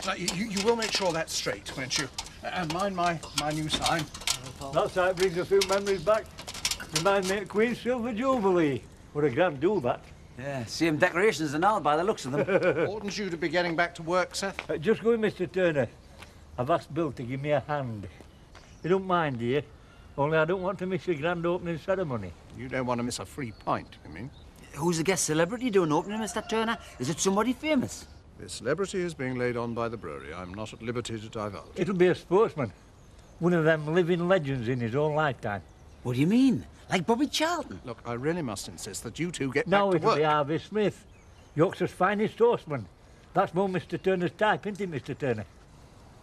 Now, you will make sure that's straight, won't you? And mind my new sign. That's how it brings a few memories back. Reminds me of Queen's Silver Jubilee. What a grand do that. Yeah, same decorations and all by the looks of them. Oughtn't you to be getting back to work, Seth? Just go in, Mr. Turner. I've asked Bill to give me a hand. You don't mind, do you? Only I don't want to miss the grand opening ceremony. You don't want to miss a free pint, you mean? Who's the guest celebrity doing opening, Mr. Turner? Is it somebody famous? The celebrity is being laid on by the brewery. I'm not at liberty to divulge. It'll be a sportsman. One of them living legends in his own lifetime. What do you mean? Like Bobby Charlton? Look, I really must insist that you two get Now back to it'll work. be Harvey Smith, Yorkshire's finest horseman. That's more Mr. Turner's type, isn't it, Mr. Turner?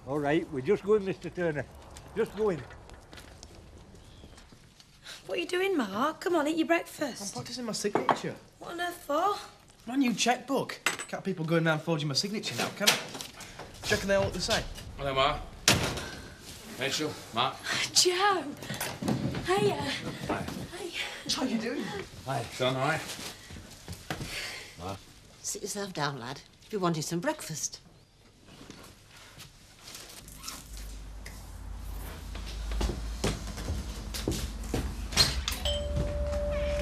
All right, we're just going, Mr. Turner. Just going. What are you doing, Mark? Come on, eat your breakfast. I'm practising my signature. What on earth for? My new checkbook. Can't have people going around forging my signature now, can I? Do you reckon they all look the same? Hello, Ma. Rachel, Mark. Joe! Hiya. Hi. Hey. How you doing? Hi, son, all right? Ma. Sit yourself down, lad. You wanted some breakfast.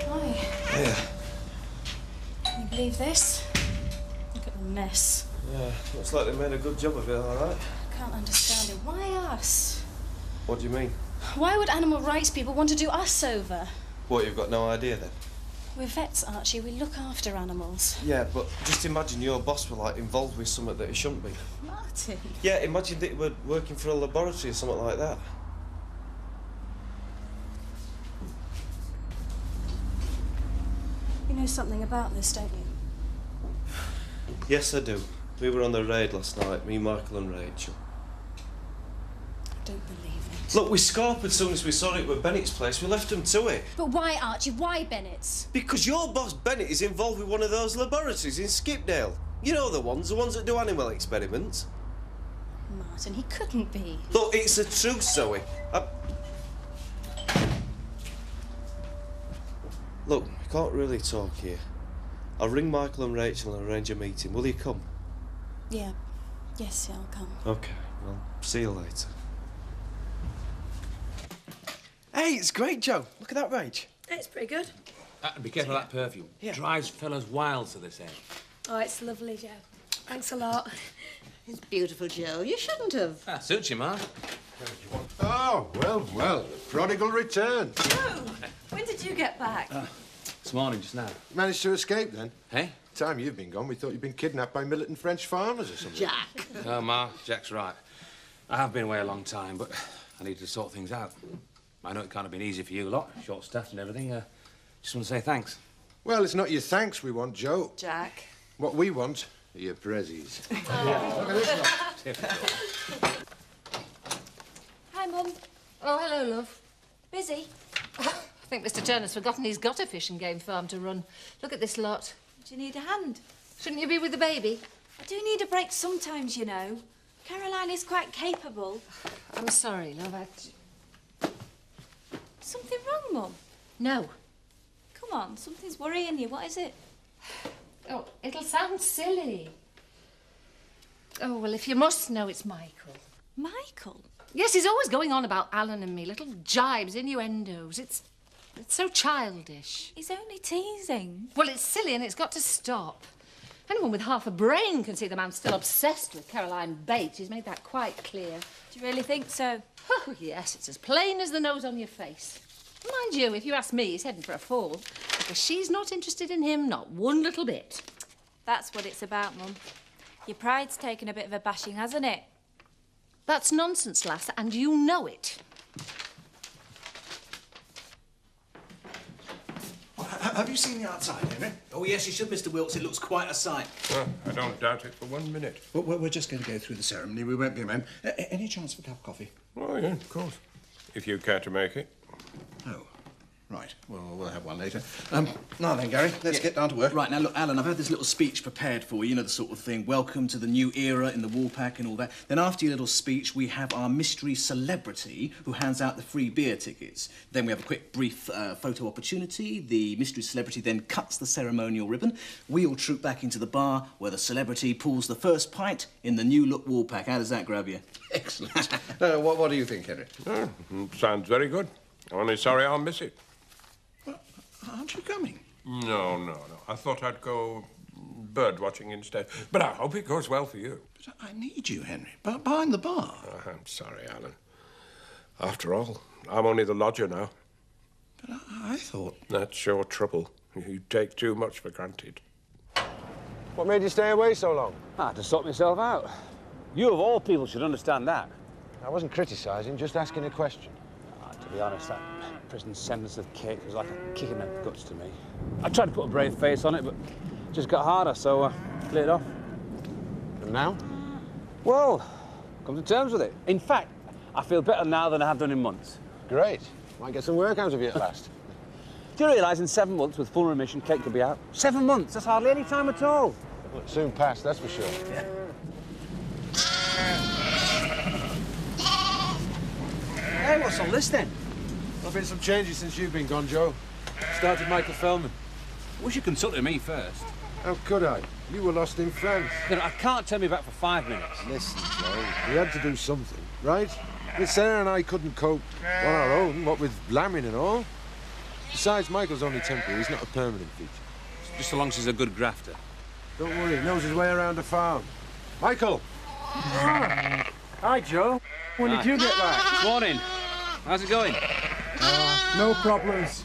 Hi. Yeah. Can you believe this? Look at the mess. Yeah, looks like they made a good job of it, all right. I can't understand it. Why us? What do you mean? Why would animal rights people want to do us over? What, you've got no idea then? We're vets, Archie. We look after animals. Yeah, but just imagine your boss were, like, involved with something that he shouldn't be. Martin. Yeah, imagine that he were working for a laboratory or something like that. You know something about this, don't you? Yes, I do. We were on the raid last night, me, Michael and Rachel. I don't believe it. Look, we scarpered as soon as we saw it with Bennett's place. We left them to it. But why, Archie? Why Bennett's? Because your boss, Bennett, is involved with one of those laboratories in Skipdale. You know the ones that do animal experiments. Martin, he couldn't be. Look, it's the truth, Zoe. Look, we can't really talk here. I'll ring Michael and Rachel and arrange a meeting. Will you come? Yeah. Yes, yeah, I'll come. OK, well, see you later. Hey, it's great, Joe. Look at that rage. It's pretty good. Be careful of that perfume. Yeah. Drives fellas wild to this end. Oh, it's lovely, Joe. Thanks a lot. It's beautiful, Joe. You shouldn't have. Suits you, Ma. Oh, well, the prodigal returned. Joe, when did you get back? This morning, just now. Managed to escape then? Hey? Time you've been gone, we thought you'd been kidnapped by militant French farmers or something. Jack. Oh, Ma, Jack's right. I have been away a long time, but I need to sort things out. I know it can't have been easy for you lot, short-staffed and everything. Just want to say thanks. Well, it's not your thanks we want, Joe. Jack. What we want are your prezzies. Look at this lot. Hi, Mum. Oh, hello, love. Busy? I think Mr. Turner's forgotten he's got a fish and game farm to run. Look at this lot. Do you need a hand? Shouldn't you be with the baby? I do need a break sometimes, you know. Caroline is quite capable. I'm sorry, love. Something wrong, Mum? No. Come on, something's worrying you. What is it? Oh, it'll sound silly. Oh, well, if you must know, it's Michael. Michael? Yes, he's always going on about Alan and me. Little jibes, innuendos. It's so childish. He's only teasing. Well, it's silly and it's got to stop. Anyone with half a brain can see the man's still obsessed with Caroline Bates. He's made that quite clear. Do you really think so? Oh, yes, it's as plain as the nose on your face. Mind you, if you ask me, he's heading for a fall. Because she's not interested in him, not one little bit. That's what it's about, Mum. Your pride's taken a bit of a bashing, hasn't it? That's nonsense, lass, and you know it. Have you seen the outside, Henry? Oh, yes, you should, Mr. Wilkes. It looks quite a sight. Well, I don't doubt it for 1 minute. We're just going to go through the ceremony. We won't be a moment. Any chance of a cup of coffee? Oh, yeah, of course. If you care to make it. Oh. Right, we'll have one later. Now then, Gary, let's get down to work. Right, now look, Alan, I've had this little speech prepared for you, the sort of thing. Welcome to the new era in the Woolpack and all that. Then after your little speech, we have our mystery celebrity who hands out the free beer tickets. Then we have a quick, brief photo opportunity. The mystery celebrity then cuts the ceremonial ribbon. We all troop back into the bar where the celebrity pulls the first pint in the new look Woolpack. How does that grab you? Excellent. What do you think, Henry? Sounds very good. Only sorry I'll miss it. Aren't you coming? No. I thought I'd go bird watching instead. But I hope it goes well for you. But I need you, Henry, behind the bar. I'm sorry, Alan. After all, I'm only the lodger now. But I thought... That's your trouble. You take too much for granted. What made you stay away so long? To sort myself out. You, of all people, should understand that. I wasn't criticising, just asking a question. To be honest, that prison sentence of Kate was like a kick in the guts to me. I tried to put a brave face on it, but it just got harder, so cleared off. And now? Well, come to terms with it. In fact, I feel better now than I have done in months. Great. Might get some work out of you at last. Do you realise in 7 months, with full remission, Kate could be out? 7 months? That's hardly any time at all. Well, it'll soon pass, that's for sure. Yeah. Hey, what's all this then? There've been some changes since you've been gone, Joe. Started Michael Fellman. Wish you consulted me first. How could I? You were lost in France. I can't turn me back for 5 minutes. Listen, Joe, we had to do something, right? Miss Sarah and I couldn't cope on our own, what with lambing and all. Besides, Michael's only temporary. He's not a permanent feature. Just so long as he's a good grafter. Don't worry, he knows his way around a farm. Michael! Hi, Joe. When did you get back? Morning. How's it going? No problems.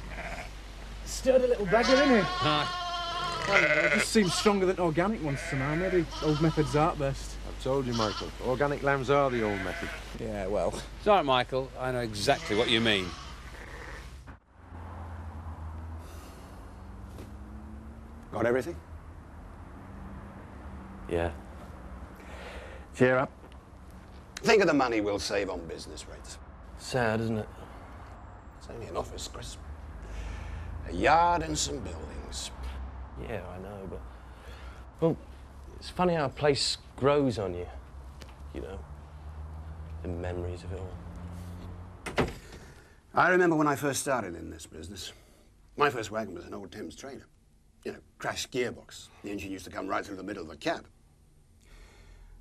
Stirred a little beggar, isn't he? Well, it just seems stronger than organic ones somehow. Maybe old methods are best. I've told you, Michael. Organic lambs are the old method. Yeah, well. It's all right, Michael. I know exactly what you mean. Got everything? Yeah. Cheer up. Think of the money we'll save on business rates. Sad, isn't it? It's only an office, Chris. A yard and some buildings. Yeah, I know, but... Well, it's funny how a place grows on you. You know, the memories of it all. I remember when I first started in this business. My first wagon was an old Thames trainer. You know, crashed gearbox. The engine used to come right through the middle of the cab.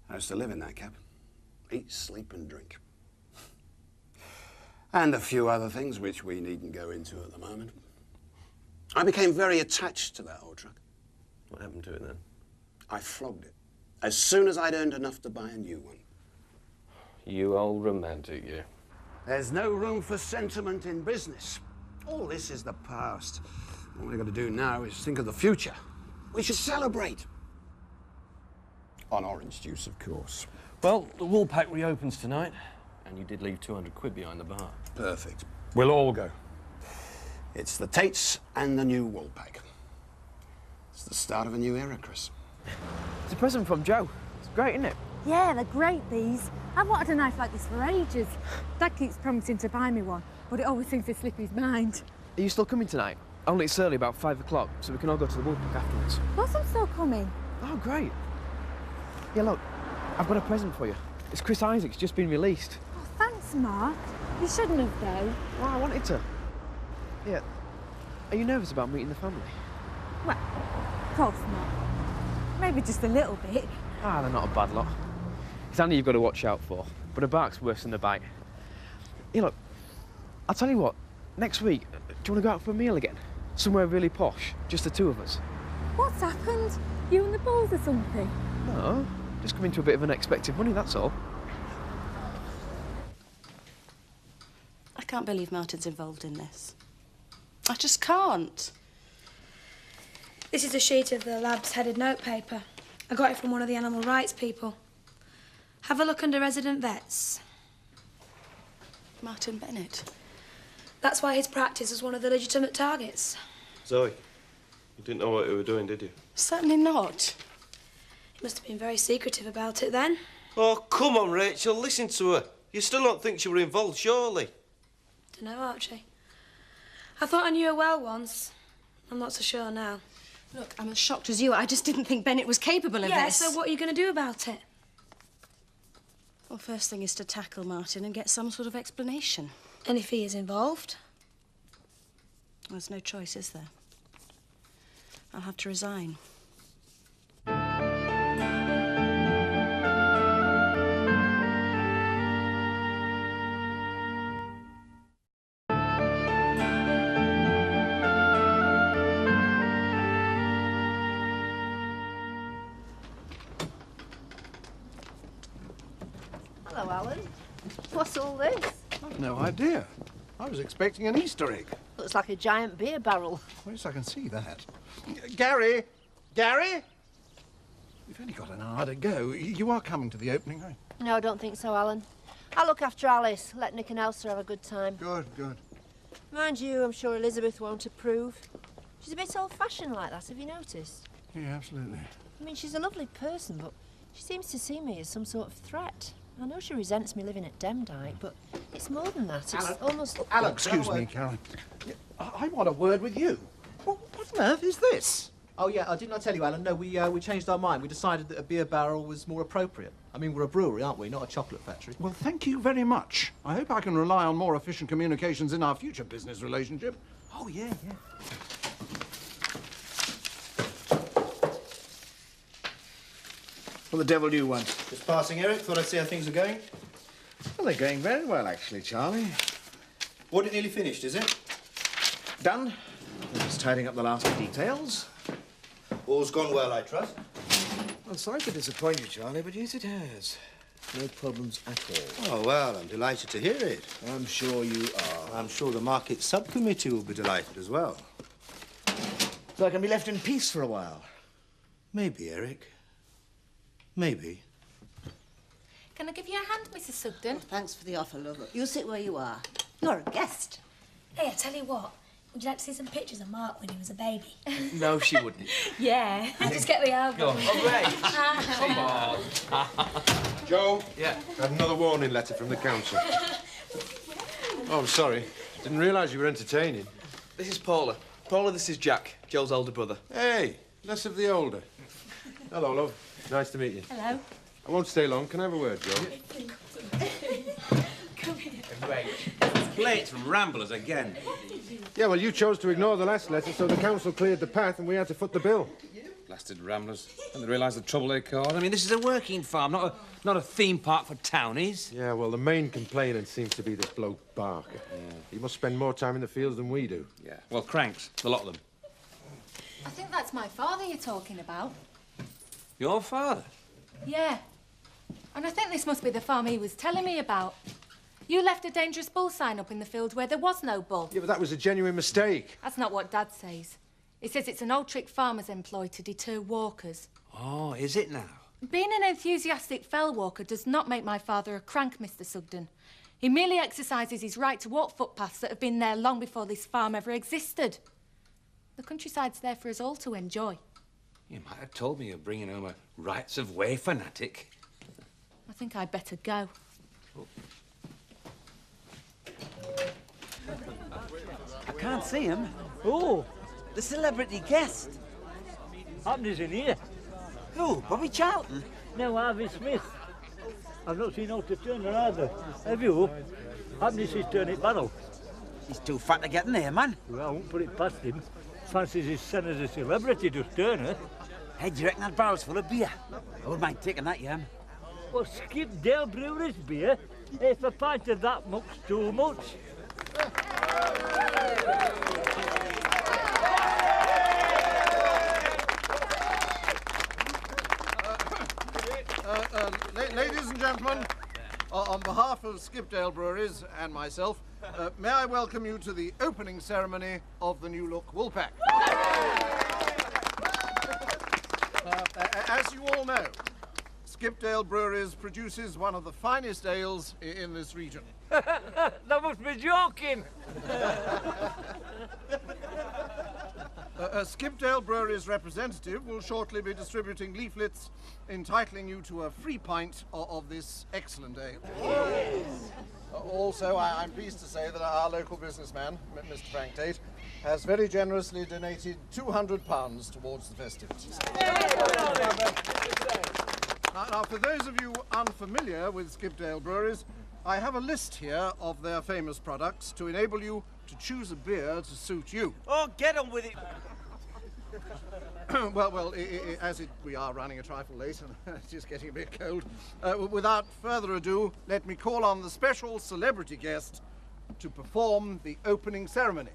I used to live in that cab. Eat, sleep and drink. And a few other things which we needn't go into at the moment. I became very attached to that old truck. What happened to it then? I flogged it as soon as I'd earned enough to buy a new one. You old romantic, you. There's no room for sentiment in business. All this is the past. All we've got to do now is think of the future. We should celebrate. On orange juice, of course. Well, the Woolpack reopens tonight, and you did leave 200 quid behind the bar. Perfect. We'll all go. It's the Tates and the new Woolpack. It's the start of a new era, Chris. It's a present from Joe. It's great, isn't it? Yeah, they're great, these. I've wanted a knife like this for ages. Dad keeps promising to buy me one, but it always seems to slip his mind. Are you still coming tonight? Only it's early, about 5 o'clock, so we can all go to the Woolpack afterwards. Of course I'm still coming. Oh, great. Yeah, look, I've got a present for you. It's Chris Isaac's just been released. Oh, thanks, Mark. You shouldn't have, though. Well, I wanted to. Yeah. Are you nervous about meeting the family? Well, of course not. Maybe just a little bit. Ah, they're not a bad lot. It's Annie you've got to watch out for, but a bark's worse than a bite. Yeah, look, I'll tell you what, next week, do you want to go out for a meal again? Somewhere really posh, just the two of us. What's happened? You and the balls or something? No, just come into a bit of unexpected money, that's all. I can't believe Martin's involved in this. I just can't. This is a sheet of the lab's headed notepaper. I got it from one of the animal rights people. Have a look under resident vets. Martin Bennett. That's why his practice was one of the legitimate targets. Zoe, you didn't know what you were doing, did you? Certainly not. He must have been very secretive about it then. Oh, come on, Rachel, listen to her. You still don't think she were involved, surely? Dunno, Archie. I thought I knew her well once. I'm not so sure now. Look, I'm as shocked as you. I just didn't think Bennett was capable of Yeah, this. so what are you going to do about it? Well, first thing is to tackle Martin and get some sort of explanation. And if he is involved? There's no choice, is there? I'll have to resign. Hello, Alan. What's all this? I've no idea. I was expecting an Easter egg. Looks like a giant beer barrel. Yes, I can see that. Gary! Gary! You've only got an hour to go. You are coming to the opening, aren't you? No, I don't think so, Alan. I'll look after Alice. Let Nick and Elsa have a good time. Good, good. Mind you, I'm sure Elizabeth won't approve. She's a bit old-fashioned like that, have you noticed? Yeah, absolutely. I mean, she's a lovely person, but she seems to see me as some sort of threat. I know she resents me living at Demdike, but it's more than that. It's Alan, almost... Alan, excuse me, Karen. I want a word with you. What on earth is this? Oh, yeah, didn't I tell you, Alan? No, we changed our mind. We decided that a beer barrel was more appropriate. I mean, we're a brewery, aren't we? Not a chocolate factory. Well, thank you very much. I hope I can rely on more efficient communications in our future business relationship. Oh, yeah, yeah. What the devil do you want? Just passing, Eric. Thought I'd see how things are going. Well, they're going very well, actually, Charlie. Audit nearly finished, is it? Done. We're just tidying up the last details. All's gone well, I trust. I'm sorry to disappoint you, Charlie, but yes, it has. No problems at all. Oh, well, I'm delighted to hear it. I'm sure you are. I'm sure the market subcommittee will be delighted as well. So I can be left in peace for a while. Maybe, Eric. Maybe. Can I give you a hand, Mrs. Sugden? Oh, thanks for the offer, love. You sit where you are. You're a guest. Hey, I tell you what. Would you like to see some pictures of Mark when he was a baby? No, she wouldn't. Yeah. Just get the album. Go on. Oh, Come on. Joe? Yeah? Had another warning letter from the council. Oh, I'm sorry. Didn't realise you were entertaining. This is Paula. Paula, this is Jack, Joe's older brother. Hey, less of the older. Hello, love. Nice to meet you. Hello. I won't stay long. Can I have a word, Joe? Come here. Great. Plates from Ramblers again. Yeah, well, you chose to ignore the last letter, so the council cleared the path and we had to foot the bill. Blasted Ramblers. Didn't they realise the trouble they caused? I mean, this is a working farm, not a theme park for townies. Yeah, well, the main complainant seems to be this bloke Barker. Yeah. He must spend more time in the fields than we do. Yeah. Well, cranks, a lot of them. I think that's my father you're talking about. Your father? Yeah. And I think this must be the farm he was telling me about. You left a dangerous bull sign up in the field where there was no bull. Yeah, but that was a genuine mistake. That's not what Dad says. He says it's an old trick farmers employ to deter walkers. Oh, is it now? Being an enthusiastic fell walker does not make my father a crank, Mr. Sugden. He merely exercises his right to walk footpaths that have been there long before this farm ever existed. The countryside's there for us all to enjoy. You might have told me you're bringing home a rights of way fanatic. I think I'd better go. I can't see him. Oh, The celebrity guest. Abney's in here. Who? Bobby Charlton? No, Harvey Smith. I've not seen Walter Turner either. Have you? Abney's his turn at Barrel. He's too fat to get in there, man. Well, I won't put it past him. Fancies his son as a celebrity, does Turner. Hey, do you reckon that barrel's full of beer? I wouldn't mind taking that, Yam. Well, Skipdale Brewery's beer. If a pint of that muck's too much. Ladies and gentlemen, on behalf of Skipdale Breweries and myself, may I welcome you to the opening ceremony of the new look Woolpack. As you all know, Skipdale Breweries produces one of the finest ales in this region. That must be joking. A Skipdale Breweries representative will shortly be distributing leaflets entitling you to a free pint of this excellent ale. Also, I'm pleased to say that our local businessman, Mr. Frank Tate, has very generously donated £200 towards the festivities. Now, for those of you unfamiliar with Skipdale breweries, I have a list here of their famous products to enable you to choose a beer to suit you. Oh, get on with it. well, we are running a trifle late and it's just getting a bit cold, without further ado, let me call on the special celebrity guest to perform the opening ceremony.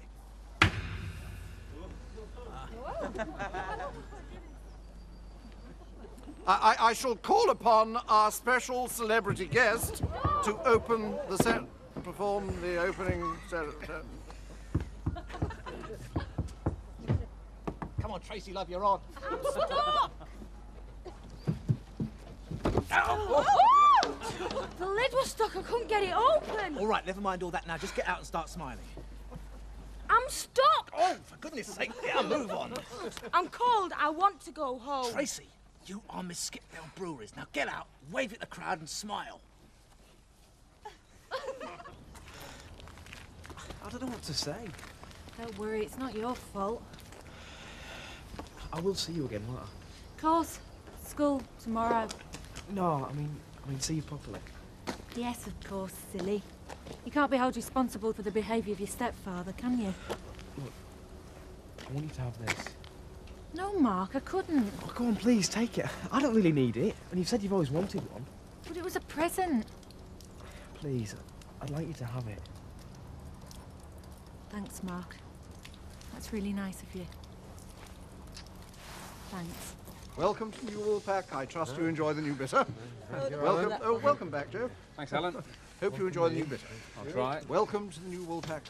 I shall call upon our special celebrity guest to perform the opening ceremony. Come on, Tracy, love, you're on. Stop! The lid was stuck, I couldn't get it open. All right, never mind all that now. Just get out and start smiling. I'm stuck. Oh, for goodness sake, yeah, move on. I'm cold, I want to go home. Tracy, you are Miss Skipdale Breweries. Now get out, wave at the crowd and smile. I don't know what to say. Don't worry, it's not your fault. I will see you again, won't I? Of course. School tomorrow. No, I mean, see you properly. Yes, of course, silly. You can't be held responsible for the behaviour of your stepfather, can you? Look, I want you to have this. No, Mark, I couldn't. Oh, go on, please, take it. I don't really need it, and you've said you've always wanted one. But it was a present. Please, I'd like you to have it. Thanks, Mark. That's really nice of you. Thanks. Welcome to New Woolpack. I trust you enjoy the new bitter. Welcome. Oh, welcome back, Joe. Thanks, Alan. Hope you enjoy the new bitter. I'll try. Welcome to the New Woolpack.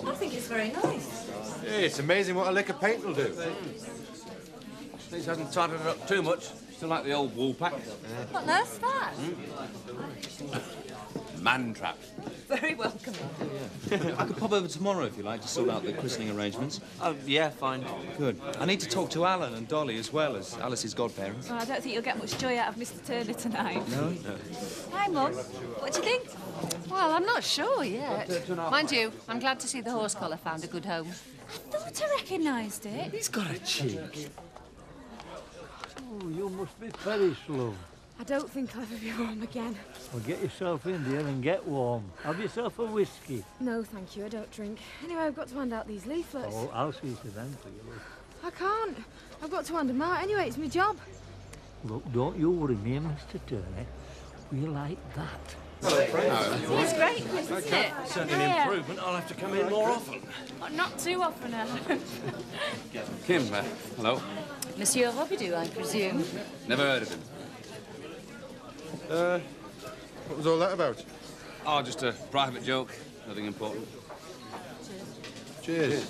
I think it's very nice. Yeah, it's amazing what a lick of paint will do. At least hasn't tightened it up too much. Still like the old Woolpack. What on earth's that? Man traps. Very welcome. I could pop over tomorrow if you like to sort out the christening arrangements. Oh, yeah, fine. Good. I need to talk to Alan and Dolly as well as Alice's godparents. Well, I don't think you'll get much joy out of Mr. Turner tonight. No? No. Hi, Mum. What do you think? Well, I'm not sure yet. Mind you, I'm glad to see the horse collar found a good home. I thought I recognised it. He's got a cheek. Oh, you must be very slow. I don't think I'll ever be warm again. Well, get yourself in there and get warm. Have yourself a whiskey. No, thank you, I don't drink. Anyway, I've got to hand out these leaflets. Oh, I'll see to them for you. I can't. I've got to hand them out. Anyway, it's my job. Look, don't you worry, me and Mr. Turner. We like that. It's great, isn't it? Certainly an improvement. I'll have to come in more often. Oh, not too often, Kim, hello. Monsieur Robidoux, I presume. Never heard of him. What was all that about? Oh, just a private joke. Nothing important. Cheers.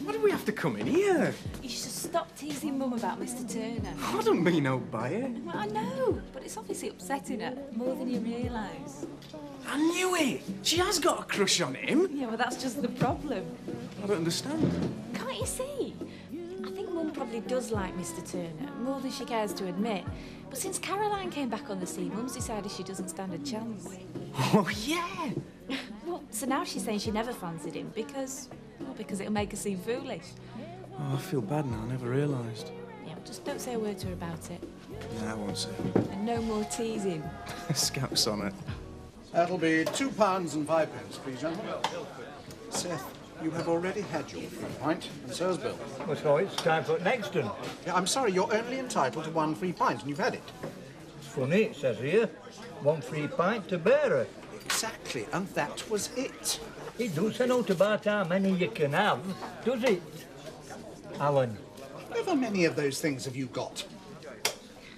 Why do we have to come in here? You should stop teasing Mum about Mr. Turner. I don't mean no by it. Well, I know, but it's obviously upsetting her more than you realise. I knew it. She has got a crush on him. Yeah, well, that's just the problem. I don't understand. Can't you see? I think Mum probably does like Mr. Turner, more than she cares to admit. But since Caroline came back on the scene, Mum's decided she doesn't stand a chance. Oh, yeah. Well, so now she's saying she never fancied him because it'll make her seem foolish. Oh, I feel bad now. I never realised. Yeah, well, just don't say a word to her about it. No, I won't say. And no more teasing. Scouts on it. That'll be £2 and 5 pence, please, gentlemen. Seth, you have already had your free pint, and so's Bill. Well, so it's time for the next one. Yeah, I'm sorry, you're only entitled to 1 free pint, and you've had it. It's funny, it says here. 1 free pint to bearer. Exactly, and that was it. It doesn't say out about how many you can have, does it, Alan? However many of those things have you got?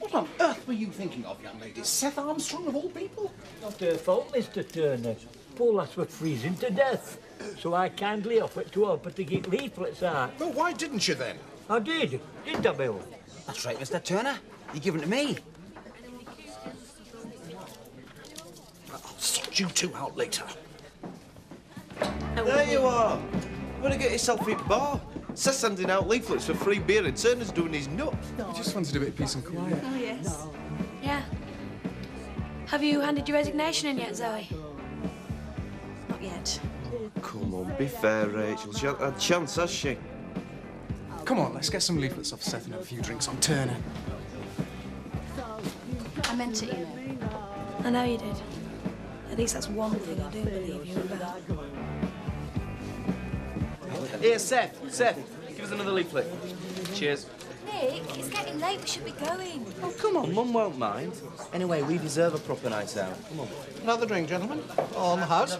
What on earth were you thinking of, young lady? Seth Armstrong, of all people? Not her fault, Mr. Turner. Poor lass were freezing to death. So I kindly offered to help her to get leaflets out. Well, why didn't you then? I did. Didn't I, Bill? That's right, Mr. Turner. You give them to me. I'll sort you two out later. There you are. You want to get yourself in bar? Seth's handing out leaflets for free beer and Turner's doing his nut. I just wanted a bit of peace and quiet. Oh, yes. Yeah. Have you handed your resignation in yet, Zoe? Not yet. Come on, be fair, Rachel. She hasn't had a chance, has she? Come on, let's get some leaflets off Seth and have a few drinks on Turner. I meant it, you know. I know you did. At least that's one thing I do believe you about. Here, Seth, give us another leaflet. Cheers. Nick, it's getting late. We should be going. Oh, come on, Mum won't mind. Anyway, we deserve a proper night out. Come on. Another drink, gentlemen? On the house?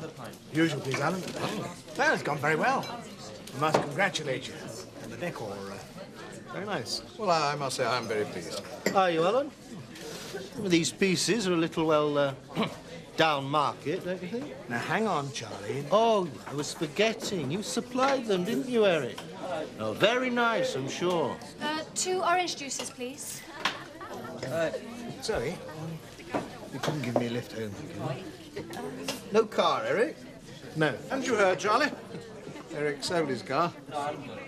Usual, please, Alan. That has gone very well. I must congratulate you. And the decor, very nice. Well, I must say I'm very pleased. Are you, Alan? These pieces are a little, well, down market, don't you think? Now, hang on, Charlie. Oh, I was forgetting. You supplied them, didn't you, Eric? Oh, very nice, I'm sure. 2 orange juices, please. Sorry, you couldn't give me a lift home, could you? No car, Eric? No. Haven't you heard, Charlie? Eric sold his car.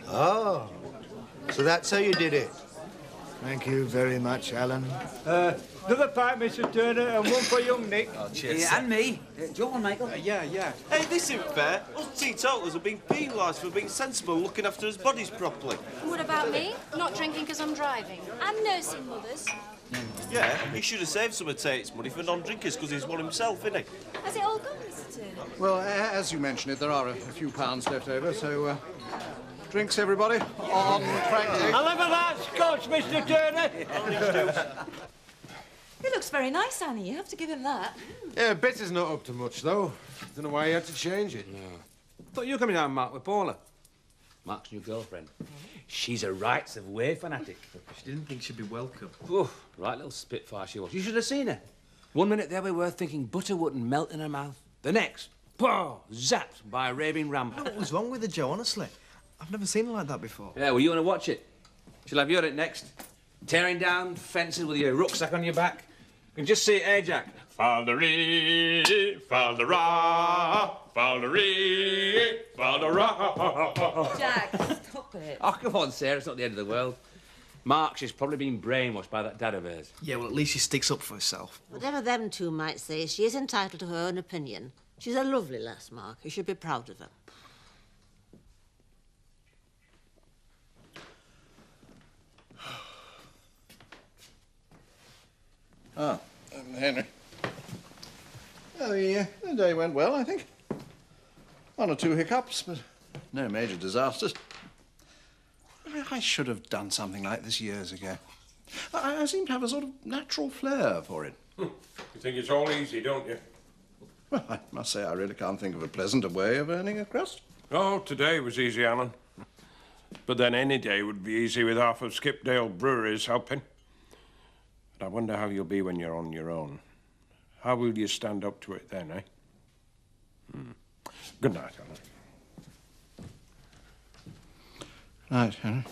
Oh, so that's how you did it. Thank you very much, Alan. Another pint, Mr. Turner, and one for young Nick. Oh, cheers. Yeah, and me. Do you want one, Michael? Yeah. Hey, this isn't fair. Us teetotallers have been penalised for being sensible and looking after his bodies properly. What about me? Not drinking because I'm driving. I'm nursing mothers. Yeah, he should have saved some of Tate's money for non-drinkers because he's one himself, isn't he? Has it all gone, Mr. Turner? Well, as you mentioned it, there are a few pounds left over, so drinks, everybody, on Frank. I'll have that scotch, Mr. Turner. He looks very nice, Annie. You have to give him that. Yeah, Betty's not up to much, though. Don't know why he had to change it. No. Thought you were coming down, Mark, with Paula. Mark's new girlfriend. She's a rights of way fanatic. She didn't think she'd be welcome. Ooh, right little spitfire she was. You should have seen her. One minute there we were thinking butter wouldn't melt in her mouth. The next, zapped by a raving ram. What was wrong with her, Joe, honestly? I've never seen her like that before. Yeah, well, you want to watch it? She'll have you on it next. Tearing down fences with your rucksack on your back. You can just see it, eh, Jack? Falderie, faldera, falderie, faldera. Jack, stop it. Oh, come on, Sarah, it's not the end of the world. Mark, she's probably been brainwashed by that dad of hers. Yeah, well, at least she sticks up for herself. Whatever them two might say, she is entitled to her own opinion. She's a lovely lass, Mark. You should be proud of her. Ah, Henry. Oh, the day went well, I think. 1 or 2 hiccups, but no major disasters. I should have done something like this years ago. I seem to have a sort of natural flair for it. You think it's all easy, don't you? Well, I must say I really can't think of a pleasanter way of earning a crust. Oh, today was easy, Alan. But then any day would be easy with half of Skipdale Breweries helping. But I wonder how you'll be when you're on your own. How will you stand up to it then, eh? Good night, Alan. Night, Henry.